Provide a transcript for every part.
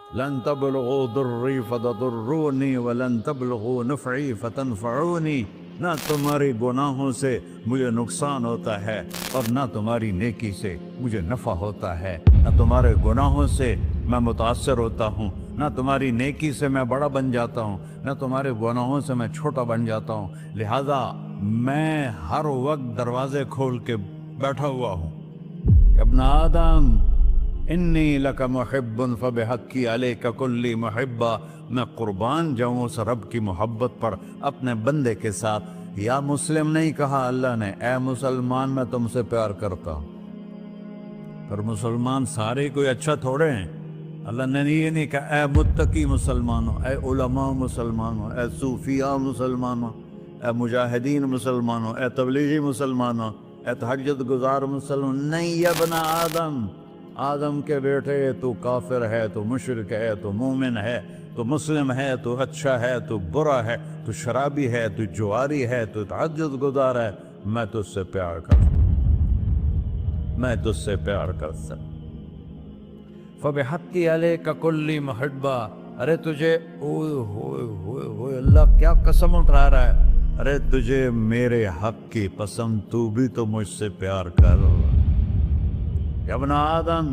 लन तबलगू दुर्री फतदुर्रूनी वलन तबलगू नफ़ई फतनफ़ऊनी। ना तुम्हारे गुनाहों से मुझे नुकसान होता है और ना तुम्हारी नेकी से मुझे नफ़ा होता है। ना तुम्हारे गुनाहों से मैं मुतासर होता हूँ, ना तुम्हारी नेकी से मैं बड़ा बन जाता हूँ, ना तुम्हारे गुनाहों से मैं छोटा बन जाता हूँ। लिहाजा मैं हर वक्त दरवाजे खोल के बैठा हुआ हूँ। इब्न आदम इन्नी लका मुहिब्बुन फबिहक्की अलैका कुल्ली मुहिब्बा। मैं कुर्बान जाऊँ उस रब की मोहब्बत पर अपने बंदे के साथ। या मुस्लिम नहीं कहा अल्लाह ने, ए मुसलमान मैं तुमसे प्यार करता हूँ। पर मुसलमान सारे कोई अच्छा थोड़े हैं। अल्लाह ने ये नहीं कहा ए मुत्तकी मुसलमानों, ए उलमा मुसलमानों, ए सूफिया मुसलमानों, ए मुजाहिदीन मुसलमानों, ए तबलीगी मुसलमानों, ए तहज्जुद गुजार मुसलमान। नहीं, या बना आदम, आदम के बेटे, तू काफिर है, तू मुशरिक है, तू मोमिन है, तू मुस्लिम है, तू अच्छा है, तू बुरा है, तू शराबी है, तू जुआरी है, तू तहज्जुद गुजार है, मैं तुझसे प्यार करता हूं, मैं तुझसे प्यार करता हूं। फबिहक्की अलैका कुल्ली मुहिब्बा। अरे तुझे, ओए होए होए होए, अल्लाह क्या कसम उठा रहा है। अरे तुझे मेरे हक की पसंद, तू भी तो मुझसे प्यार कर। इब्न आदम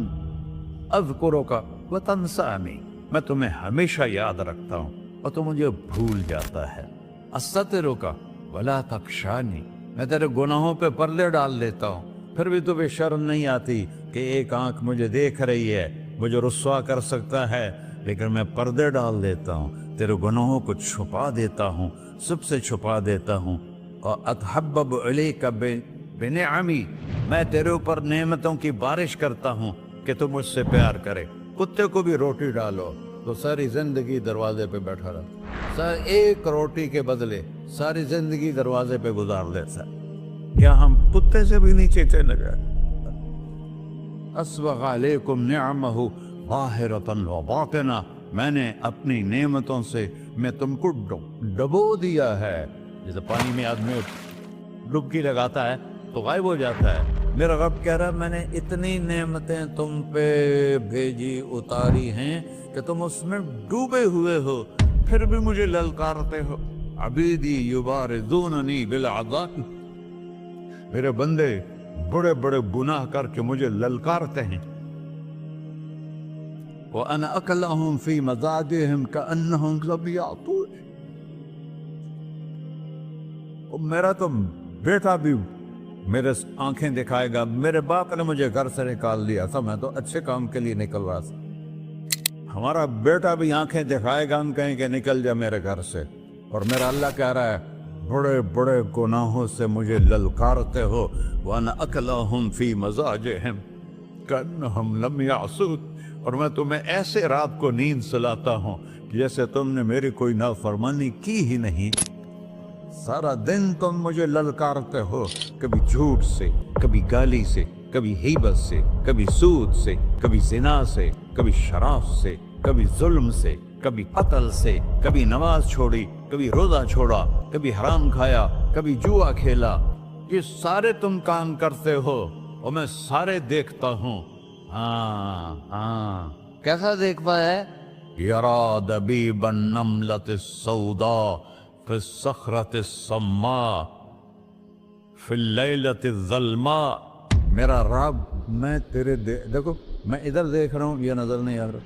अज़्कुरुका व तंसानी। मैं तुम्हें हमेशा याद रखता हूँ और तू मुझे भूल जाता है। अस्ततिरुका वला तख्शानी। मैं तेरे गुनाहों पे पर्दे डाल देता हूँ, फिर भी तुम्हें शर्म नहीं आती कि एक आंख मुझे देख रही है, मुझे रुस्वा कर सकता है, लेकिन मैं पर्दे डाल देता हूँ, तेरे गुनाहों को छुपा देता हूँ, सबसे छुपा देता हूँ। और अतहब्बब इलैका बिनिअमी। मैं तेरे ऊपर नेमतों की बारिश करता हूँ कि तू मुझसे प्यार करे। कुत्ते को भी रोटी डालो तो सारी जिंदगी दरवाजे पे बैठा रहा, सर एक रोटी के बदले सारी जिंदगी दरवाजे पे गुजार देता। क्या हम कुत्ते से भी नीचे चले गए? अस्बग़ अलैकुम निअमहु ज़ाहिरतन व बातिना। मैंने अपनी नेमतों से मैं तुमको डबो दिया है। जैसे पानी में आदमी डुबकी लगाता है तो गायब हो जाता है। मेरा रब कह रहा है मैंने इतनी नेमतें तुम पे भेजी, उतारी हैं कि तुम उसमें डूबे हुए हो, फिर भी मुझे ललकारते हो। अबीदी युबारिज़ूननी बिल अज़ाब। मेरे बंदे बड़े बड़े गुनाह करके मुझे ललकारते हैं। व अना अकलहुम फी मज़ाजिहिम कअन्नहुम ज़बियातून। मेरा तो बेटा भी मेरे आंखें दिखाएगा। मेरे बाप ने मुझे घर से निकाल दिया था, मैं तो अच्छे काम के लिए निकल रहा था। हमारा बेटा भी आंखें दिखाएगा, हम कहेंगे निकल जा मेरे घर से। और मेरा अल्लाह कह रहा है बड़े बड़े गुनाहों से मुझे ललकारते हो। वअना अकलहुम फी मज़ाजिहिम कअन्नहुम लम यासून। और मैं तुम्हें ऐसे रात को नींद सुलाता हूँ जैसे तुमने मेरी कोई नाफरमानी की ही नहीं। सारा दिन तुम मुझे ललकारते हो, कभी झूठ से, कभी गाली से, कभी हीबत से, कभी सूद से, कभी ज़िना से, कभी शराब से, कभी जुल्म से, कभी कत्ल से, कभी नमाज छोड़ी, कभी रोजा छोड़ा, कभी हराम खाया, कभी जुआ खेला। ये सारे तुम काम करते हो और मैं सारे देखता हूँ। हाँ हाँ, कैसा देख पाया? यरा दबीबन नमलत सौदा फिर सखरत सम्मा फिर लैलत ज़ल्मा। मेरा रब, मैं तेरे देखो, मैं इधर देख रहा हूँ, ये नजर नहीं आ रहा,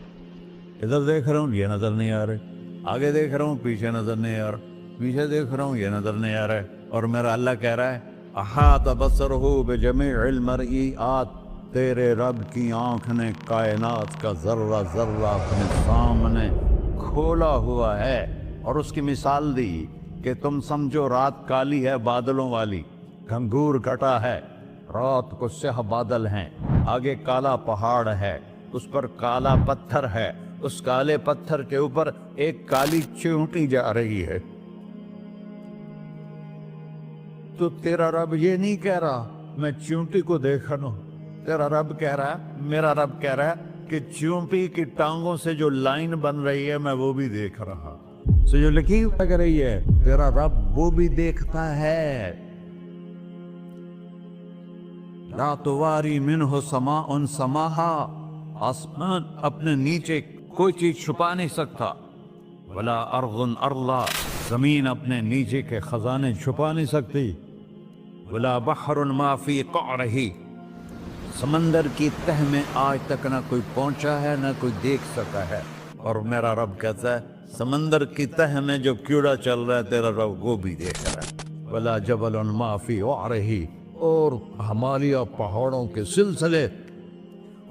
इधर देख रहा हूँ, ये नजर नहीं आ रहा, आगे देख रहा हूँ, पीछे नजर नहीं आ रहा, पीछे देख रहा हूँ, ये नजर नहीं आ रहा है। और मेरा अल्लाह कह रहा है अहात बसरहु बिजमीइल मरईआत। तेरे रब की आंख ने कायनात का जर्रा जर्रा अपने सामने खोला हुआ है और उसकी मिसाल दी कि तुम समझो रात काली है बादलों वाली, घंघूर घटा है, रात को स्याह बादल हैं, आगे काला पहाड़ है, उस पर काला पत्थर है, उस काले पत्थर के ऊपर एक काली चींटी जा रही है। तो तेरा रब ये नहीं कह रहा मैं चींटी को देख रहा हूं। तेरा रब कह रहा है, मेरा रब कह रहा है कि चींटी की टांगों से जो लाइन बन रही है मैं वो भी देख रहा। तो जो लकीर लग रही है तेरा रब वो भी देखता है। ला तुवारी मिन्हु समाउन समाहा। आसमान अपने नीचे कोई चीज छुपा नहीं सकता। वला अर्ज़ुन अरला, जमीन अपने नीचे के खजाने छुपा नहीं सकती। वला बहरुन मा फी क़अरिही, समंदर की तह में आज तक ना कोई पहुंचा है ना कोई देख सका है। और मेरा रब कहता है समंदर की तह में जो कीड़ा चल रहा है तेरा रब वो भी देख रहा है। वला जबलुन मा फी क़अरिही, और हिमालय पहाड़ों के सिलसिले,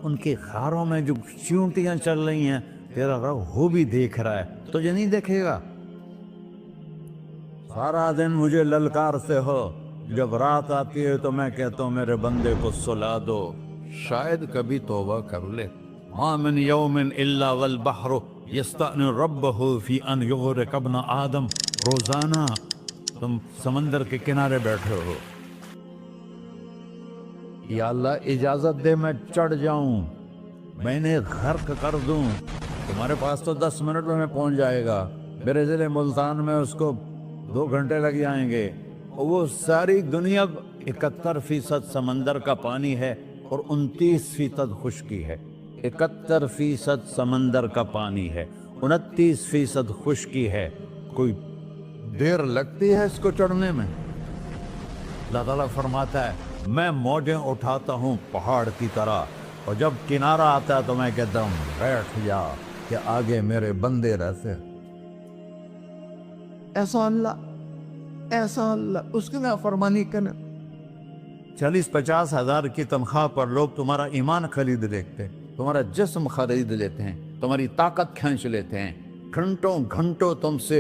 उनके खारों में जो चींटियां चल रही हैं तेरा रब वो भी देख रहा है, तुझे नहीं देखेगा? सारा दिन मुझे ललकारते हो, जब रात आती है तो मैं कहता हूँ मेरे बंदे को सुला दो, शायद कभी तौबा कर ले। मा मिन यौमिन इल्ला वल बहरु यस्तअनु रब्बहु फी अन युग़रिक़ इब्न आदम। रोजाना तुम समंदर के किनारे बैठे हो, या अल्लाह इजाजत दे मैं चढ़ जाऊं, मैं इन्हें गर्क कर दूं। तुम्हारे पास तो 10 मिनट में पहुंच जाएगा, मेरे ज़िले मुल्तान में उसको 2 घंटे लग जाएंगे। और वो सारी दुनिया 71% समंदर का पानी है और 29% खुश्की है। 71% समंदर का पानी है, 29% खुश्की है। कोई देर लगती है इसको चढ़ने में? अल्लाह ताला फरमाता है मैं मौजें उठाता हूँ पहाड़ की तरह, और जब किनारा आता है तो मैं कहता हूँ बैठ जा, कि आगे मेरे बंदे रहते। ऐसा अल्लाह उसकी नाफरमानी करना। 40-50 हजार की तनख्वाह पर लोग तुम्हारा ईमान खरीद लेते हैं, तुम्हारा जिस्म खरीद लेते हैं, तुम्हारी ताकत खींच लेते हैं, घंटों घंटों तुमसे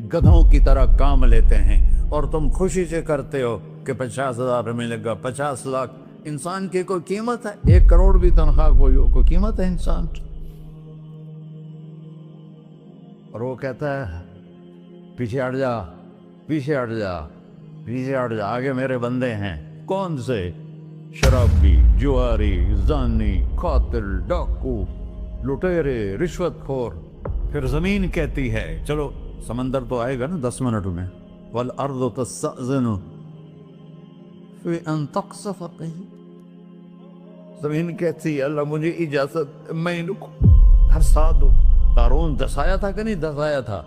गधों की तरह काम लेते हैं, और तुम खुशी से करते हो कि 50,000 मिलेगा, 50 लाख। इंसान की कोई कीमत है? 1 करोड़ भी तनख्वाह कोई कीमत है इंसान? और वो कहता है पीछे हट जा, पीछे हट जा, पीछे हट जा, आगे मेरे बंदे हैं। कौन से? शराबी, जुआरी, जानी, कातिल, डाकू, लुटेरे, रिश्वतखोर। फिर जमीन कहती है चलो, समंदर तो आएगा ना 10 मिनट में। वल अर्ज़ु तस्तअज़िनु फी अन तक़ज़फ़ क़ही, जमीन कहती है अल्लाह मुझे इजाजत, मैं इनको धंसा दूं। कारून धंसाया था कि नहीं धंसाया था?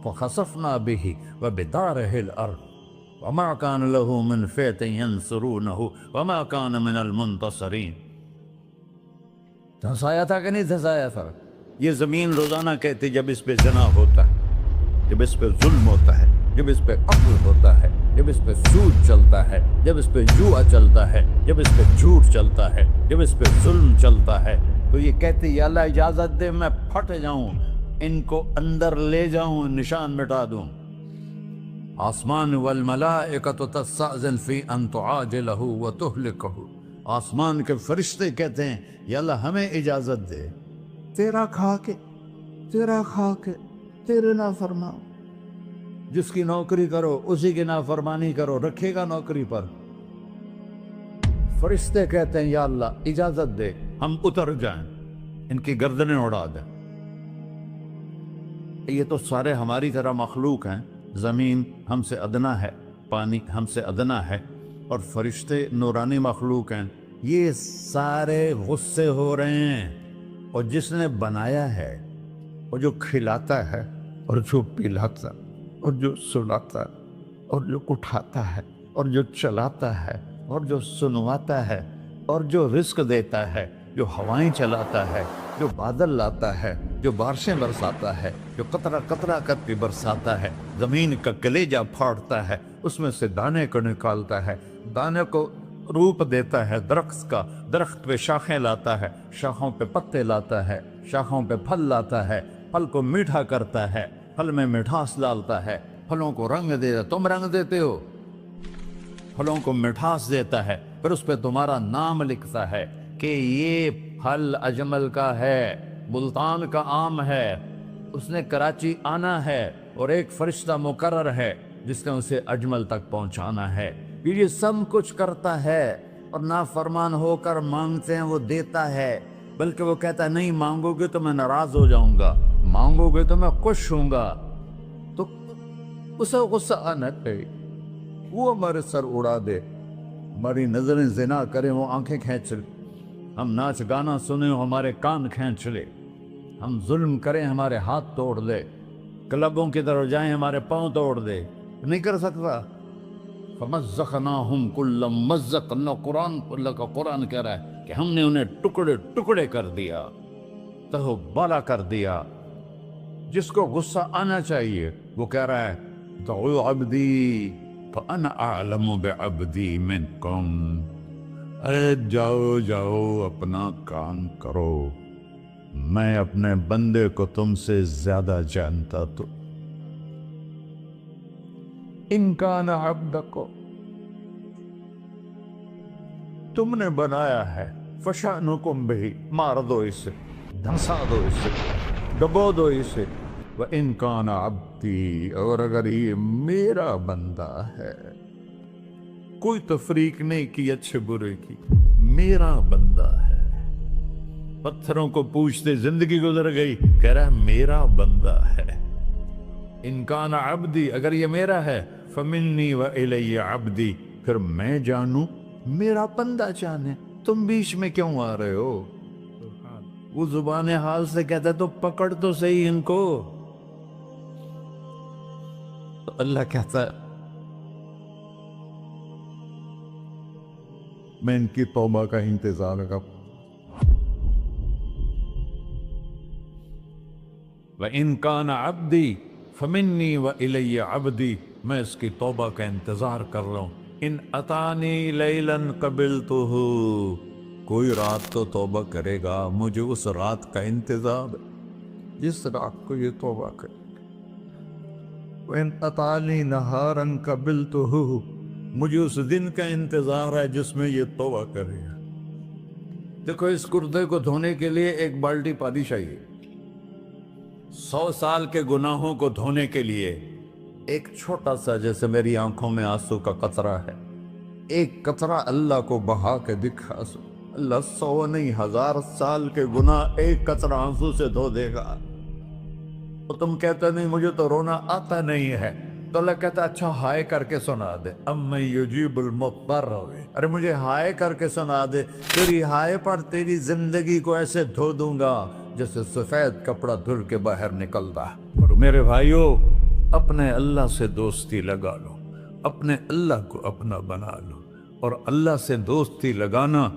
फ़ख़सफ़ना बिही व बिदारिहिल अर्ज़ वमा कान लहू मिन फ़िअतिन यंसुरूनहु वमा कान मिनल मुंतसिरीन। धंसाया था कि नहीं धंसाया था? ये ज़मीन रोज़ाना कहती जब इस पे ज़िना होता है, जब इस पे जुल्म होता है, जब इस पे क़त्ल होता है, जब इस पे सूद चलता है, जब इस पे जुआ चलता है, जब इस पे झूठ चलता है, जब इस पे जुल्म चलता है, तो ये कहती या अल्लाह इजाज़त दे मैं फट जाऊं, इनको अंदर ले जाऊं, निशान मिटा दूं। आसमान वल मलाइकतु तस्तअज़िन फी अन तुआजिलहु व तुहलिकहु, आसमान के फरिश्ते कहते हैं या अल्लाह हमें इजाज़त दे, तेरा खा के तेरे ना फरमाओ, जिसकी नौकरी करो उसी की नाफरमानी करो, रखेगा नौकरी पर। फरिश्ते कहते हैं या अल्लाह इजाजत दे हम उतर जाएं, इनकी गर्दनें उड़ा दें। ये तो सारे हमारी तरह मखलूक हैं, ज़मीन हमसे अदना है, पानी हमसे अदना है, और फरिश्ते नूरानी मखलूक हैं। ये सारे गुस्से हो रहे हैं, और जिसने बनाया है, और जो खिलाता है, और जो पिलाता, और जो सुलाता, और जो उठाता है, और जो चलाता है, और जो सुनवाता है, और जो रिस्क देता है, जो हवाएं चलाता है, जो बादल लाता है, जो बारिशें बरसाता है, जो कतरा कतरा करके बरसाता है, ज़मीन का कलेजा फाड़ता है, उसमें से दाने को निकालता है, दाने को रूप देता है दरख्त का, दरख्त पे शाखें लाता है, शाखों पे पत्ते लाता है, शाखों पे फल लाता है, फल को मीठा करता है, फल में मिठास डालता है, फलों को रंग देता। तुम रंग देते हो, फलों को मिठास देता है, फिर उस पर तुम्हारा नाम लिखता है कि ये फल अजमल का है, मुल्तान का आम है, उसने कराची आना है, और एक फरिश्ता मुकर्रर है जिसने उसे अजमल तक पहुंचाना है। ये सब कुछ करता है, और नाफरमान होकर मांगते हैं वो देता है, बल्कि वो कहता है नहीं मांगोगे तो मैं नाराज हो जाऊंगा, मांगोगे तो मैं खुश होऊंगा। तो उसे गुस्सा आना चाहिए, वो हमारे सर उड़ा दे, हमारी नजरें ज़िना करे, वो आंखें खींच ले, हम नाच गाना सुने हमारे कान खींच ले, ہم ظلم کریں ہمارے ہاتھ توڑ دے، کلبوں کی طرف جائیں ہمارے پاؤں توڑ دے، نہیں کر سکتا۔ فَمَزَّقْنَاهُمْ كُلَّ مُمَزَّقٍ، اللہ کا قرآن کہہ رہا ہے کہ ہم نے انہیں ٹکڑے ٹکڑے کر دیا، تہو بالا کر دیا۔ جس کو غصہ آنا چاہیے وہ کہہ رہا ہے دعوا عبدی فانا اعلم بعبدی منکم، ارے جاؤ جاؤ اپنا کام کرو، میں اپنے بندے کو تم سے زیادہ جانتا تو۔ ان کان عبدکو، تم نے بنایا ہے، فشانکم بہی، مار دو اسے، دھنسا دو اسے، ڈبو دو اسے۔ وَإِن كَانَ عَبْدِي، اور اگر یہ میرا بندہ ہے، کوئی تفریق نہیں کی اچھے برے کی، میرا بندہ ہے۔ پتھروں کو پوچھتے زندگی گزر گئی، کہہ رہا ہے میرا بندہ ہے۔ ان کان عبدی، اگر یہ میرا ہے، فمنی وإلی عبدی، پھر میں جانوں میرا بندہ جانے، تم بیچ میں کیوں آ رہے ہو؟ وہ زبان حال سے کہتا ہے تو پکڑ تو صحیح ان کو۔ تو اللہ کہتا ہے میں ان کی توبہ کا انتظار کروں۔ وَإِن كَانَ عَبْدِي فَمِنِّي وَإِلَيَّ عَبْدِي، میں اس کی توبہ کا انتظار کر رہا ہوں۔ ان اتانی لیلاً قبلتہ، کوئی رات تو توبہ کرے گا، مجھے اس رات کا انتظار ہے جس رات کو یہ توبہ کرے۔ وَإِنْ أَطَانِي نَهَارًا قَبِلْتُهُ، مجھے اس دن کا انتظار ہے جس میں یہ توبہ کرے گا۔ دیکھو اس کرتے کو دھونے کے لیے ایک بالٹی پانی چاہیے، 100 سال کے گناہوں کو دھونے کے لیے ایک چھوٹا سا، جیسے میری آنکھوں میں آنسو کا قطرہ ہے، ایک قطرہ اللہ کو بہا کے دکھا، اللہ 100 نہیں 1000 سال کے گناہ ایک قطرہ آنسو سے دھو دے گا۔ تو تم کہتے نہیں مجھے تو رونا آتا نہیں ہے، تو اللہ کہتا اچھا ہائے کر کے سنا دے، اَمَّن یُجِیبُ الْمُضْطَرَّ، ارے مجھے ہائے کر کے سنا دے، تیری ہائے پر تیری زندگی کو ایسے دھو دوں گا جیسے سفید کپڑا دھل کے باہر نکلتا ہے۔ میرے بھائیو، اپنے اللہ سے دوستی لگا لو، اپنے اللہ کو اپنا بنا لو، اور اللہ سے دوستی لگانا،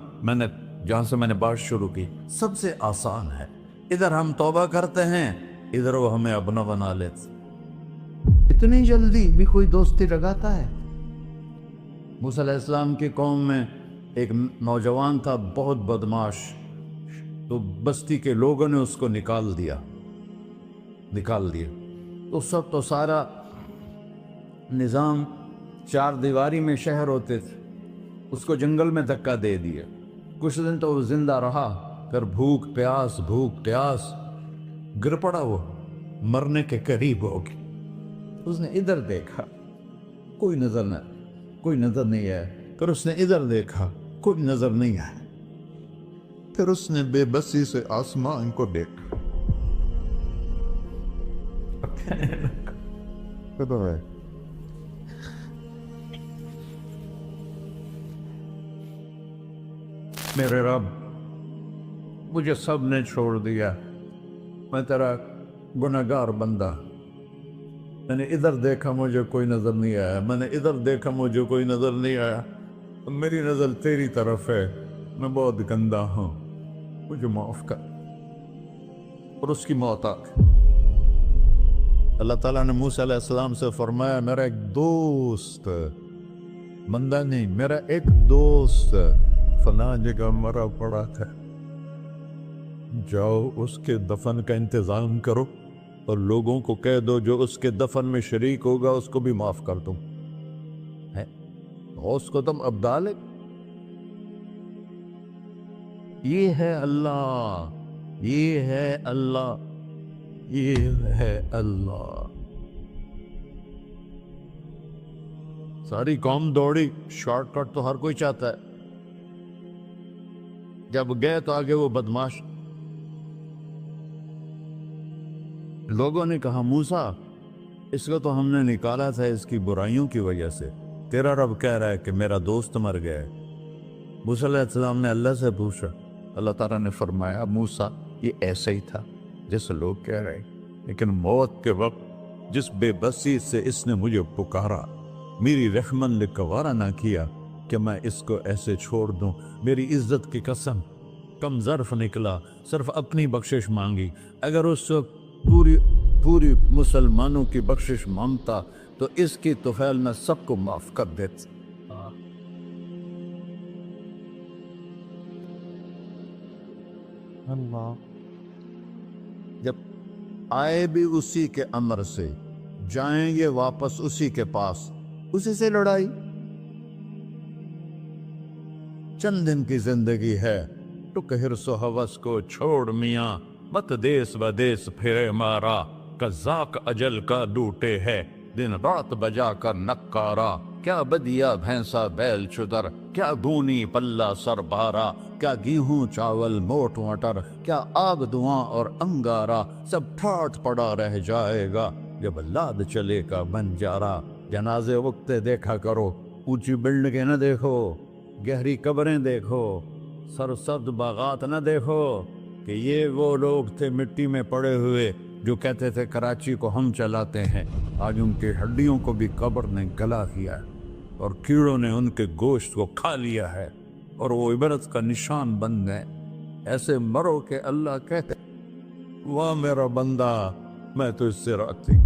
جہاں سے میں نے بات شروع کی، سب سے آسان ہے۔ ادھر ہم توبہ کرتے ہیں، ادھر وہ ہمیں اپنا بنا لیتے۔ اتنی جلدی بھی کوئی دوستی لگاتا ہے؟ موسیٰ علیہ السلام کی قوم میں ایک نوجوان تھا بہت بدماش، تو بستی کے لوگوں نے اس کو نکال دیا۔ تو سب تو سارا نظام 4 دیواری میں شہر ہوتے تھے، اس کو جنگل میں دھکا دے دیا۔ کچھ دن تو وہ زندہ رہا، پھر بھوک پیاس گر پڑا، وہ مرنے کے قریب ہو گیا۔ اس نے ادھر دیکھا، کوئی نظر نہیں آیا، پھر اس نے ادھر دیکھا، کوئی نظر نہیں آیا، پھر اس نے بے بسی سے آسمان کو دیکھا۔ میرے رب، مجھے سب نے چھوڑ دیا، میں تیرا گنہگار بندہ، میں نے ادھر دیکھا مجھے کوئی نظر نہیں آیا، میں نے ادھر دیکھا مجھے کوئی نظر نہیں آیا، میری نظر تیری طرف ہے، میں بہت گندا ہوں، مجھے معاف کر۔ اور اس کی موت آ گئی۔ اللہ تعالیٰ نے موسیٰ علیہ السلام سے فرمایا میرا ایک دوست، بندہ نہیں، میرا ایک دوست فلاں جگہ مرا پڑا تھا، جاؤ اس کے دفن کا انتظام کرو اور لوگوں کو کہہ دو جو اس کے دفن میں شریک ہوگا اس کو بھی معاف کر دوں۔ اس کو تم ابدال ہے۔ یہ ہے اللہ، یہ ہے اللہ، یہ ہے اللہ۔ ساری قوم دوڑی، شارٹ کٹ تو ہر کوئی چاہتا ہے، جب گئے تو آگے وہ بدماش۔ لوگوں نے کہا موسیٰ اس کو تو ہم نے نکالا تھا اس کی برائیوں کی وجہ سے، تیرا رب کہہ رہا ہے کہ میرا دوست مر گیا ہے۔ موسیٰ علیہ السلام نے اللہ سے پوچھا، اللہ تعالیٰ نے فرمایا موسیٰ یہ ایسے ہی تھا، جیسے لوگ کہہ رہے، لیکن موت کے وقت جس بے بسی سے اس نے مجھے پکارا، میری رحمن نے گوارا نہ کیا کہ میں اس کو ایسے چھوڑ دوں۔ میری عزت کی قسم، کم ظرف نکلا، صرف اپنی بخشش مانگی۔ اگر اس وقت پوری مسلمانوں کی بخشش مانگتا تو اس کی طفیل میں سب کو معاف کر دیتا۔ اللہ جب آئے بھی اسی کے امر سے، جائیں گے واپس اسی کے پاس، اسی سے لڑائی۔ چند دن کی زندگی ہے، تو حرص و ہوس کو چھوڑ میاں، مت دیس بدیس پھرے مارا، قزاق اجل کا ڈوٹے ہے، دن رات بجا کر نکارا۔ کیا بدیا بھینسا بیل چدر، کیا گونی پلہ سر بارا، کیا گیہوں چاول موٹ مٹر، کیا آگ دھواں اور انگارا، سب ٹھاٹ پڑا رہ جائے گا جب لاد چلے کا بنجارا۔ جنازے وقتے دیکھا کرو، اونچی بلڈنگیں نہ دیکھو، گہری قبریں دیکھو، سرسبز باغات نہ دیکھو، کہ یہ وہ لوگ تھے مٹی میں پڑے ہوئے جو کہتے تھے کراچی کو ہم چلاتے ہیں۔ آج ان کی ہڈیوں کو بھی قبر نے گلا کیا ہے، اور کیڑوں نے ان کے گوشت کو کھا لیا ہے، اور وہ عبرت کا نشان بن گئے۔ ایسے مرو کہ اللہ کہتے، واہ میرا بندہ، میں تو اس سے راضی۔